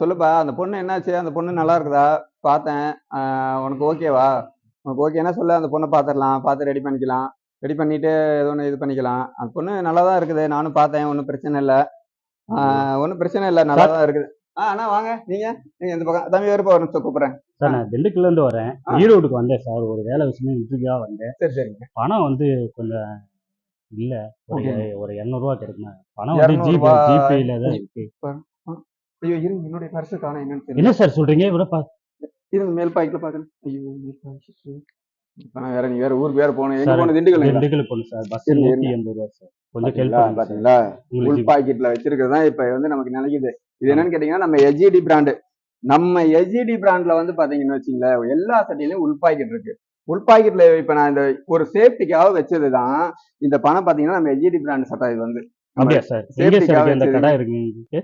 சொல்லுப்பா, அந்த பொண்ணு என்னாச்சு? அந்த பொண்ணு நல்லா இருக்குதா? பார்த்தேன். உனக்கு ஓகேவா? உனக்கு ஓகேன்னா சொல்லு, அந்த பொண்ண பார்த்துரலாம். பார்த்து ரெடி பண்ணிக்கலாம். ரெடி பண்ணிட்டு ஏதோ ஒண்ணு இது பண்ணிக்கலாம். அந்த பொண்ணு நல்லா தான் இருக்குது. நானும் பார்த்தேன். ஒண்ணும் பிரச்சனை இல்ல. ஆ ஒண்ணும் பிரச்சனை இல்ல. நல்லா சார் தான் இருக்குது. அண்ணா வாங்க. நீங்க? நீங்க இந்த பக்கம். தம்பி வருப்பா ஒரு நிமிஷம் கூப்பிடுறேன். சார் நான் திண்டுக்கல்ல இருந்து வரேன். ஆ. ஈரோடுக்கு வந்தேன் சார். ஒரு வேலை விஷயமா இன்டர்வியூவா வந்தேன். சரி, சரிங்க. பணம் வந்து கொஞ்சம் இல்ல. ஒரு ஓகேங்க. ஒரு 200 கிடைக்குமா? பணம் வந்து ரூ. 200 ஜிபேல தான் இருக்கு. ஐயோ! இருங்க. என்னுடைய பர்ஸ காணோம். என்னன்னு தெரியல. என்ன சார் சொல்றீங்க? இருங்க மேல் பாக்கெட்ல பார்க்குறேன். ஐயோ! மேல் பாக்கெட். இப்ப நான் வேற நீ வேற ஊருக்கு வேற போகணும். எங்க சார் போகணும்? திண்டுக்கல்லுங்களா? திண்டுக்கல் போகணும் சார். பஸ் இருங்க, இருங்க. 180 சார். கொஞ்சம் ஹெல்ப் பாத்தீங்களா? பண்ணுங்க சார். பாத்தீங்களா? உங்களுக்கு உள் பாக்கெட்ல வச்சிருக்கிறது தான் இப்ப வந்து நமக்கு நினைக்குது. இது என்னன்னு கேட்டீங்கன்னா, நம்ம எஸ்ஜிடி பிராண்டு. நம்ம எஸ்ஜிடி பிராண்ட்ல வந்து பாத்தீங்கன்னு வச்சுங்களேன், எல்லா சட்டையிலயும் உள் பாக்கெட் இருக்கு. உள் பாக்கெட்ல இப்ப நான் இந்த ஒரு சேஃப்டிக்காக வச்சதுதான். இந்த பணம் பாத்தீங்கன்னா நம்ம எஸ்ஜிடி பிராண்ட் சட்டை இது வந்து. நம்ம அப்படியா சார்? எங்க சார் சேஃப்டிக்காக இருக்கு அந்த வச்சது. கடை இருக்கு?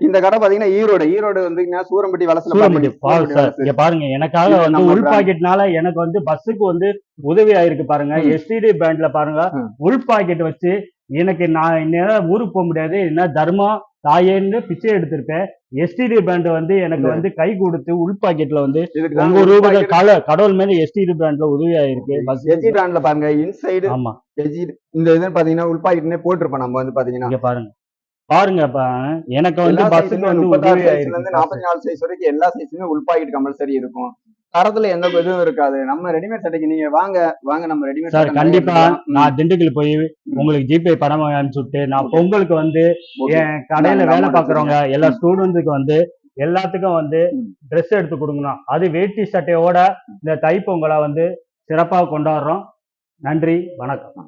இந்த கடை பாத்தீங்கன்னா ஈரோடு. ஈரோடு வந்தீங்கன்னா சூரம்பட்டி வலசுல சூரம்பட்டி பாத்தீங்கன்னா பால் சூரம்பட்டி சார். வலசு. இங்க பாருங்க, எனக்காக இது வந்து நம்ம உள் பிராண்ட். பாக்கெட்னால எனக்கு வந்து பஸ்ஸுக்கு வந்து உதவி ஆயிருக்கு பாருங்க. ம். எஸ்டிடி பேண்ட்ல பாருங்க, ம். உள் பாக்கெட் வச்சு எனக்கு நான் இந்நேரம் ஊருக்கு போக முடியாது. என்ன தர்மம் தாயேன்னு பிச்சை எடுத்திருப்பேன். எஸ்டிடி பேண்ட் வந்து எனக்கு இல்ல. வந்து கை கொடுத்து உள் பாக்கெட்ல வந்து இதுக்கு தான் உங்க உள் ரூபாய் பாக்கெட். கடவுள் மேல எஸ்டிடி பேண்ட்ல உதவி ஆயிருக்கு பஸ். எஸ்ஜி பிராண்ட்ல பாருங்க. இன்சைடு ஆமா, எஸ்ஜி இந்த இது பாத்தீங்கன்னா உள் பாக்கெட்னே போட்டிருப்போம் நம்ம வந்து பாத்தீங்கன்னா. இங்க பாருங்க பாருங்க எனக்கு வந்து எல்லா பஸ்ஸுக்கு சைஸுமே வந்து 36 உதவி சைஸ்ல ஆயிருக்கு இருந்து காசு. 44 சைஸ் வரைக்கும் எல்லா சைஸுமே உள் பாக்கெட் கம்பல்சரி இருக்கும். தரத்துல எந்த இதுவும் இருக்காது. நம்ம ரெடிமேட் சட்டைக்கு நீங்க வாங்க வாங்க நம்ம ரெடிமேட் சார் சட்டை நிறைய கண்டிப்பா எடுத்துக்கலாம். நான் திண்டுக்கல் போய் ம். உங்களுக்கு ஜிபே பணம் அனுப்பிச்சு விட்டு நான் ஓகே பொங்கலுக்கு வந்து ஓகே. என் இந்தாங்க கடையில இந்த வேலை அமௌண்ட் வச்சுருங்க. பார்க்குறவங்க எல்லா ம் ஸ்டூடெண்ட்ஸுக்கு வந்து எல்லாத்துக்கும் வந்து ம். ட்ரெஸ் எடுத்து கொடுக்கணும். அது வேட்டி சட்டையோட இந்த தைப்பொங்கலை வந்து சிறப்பாக கொண்டாடுறோம். நன்றி, வணக்கம்.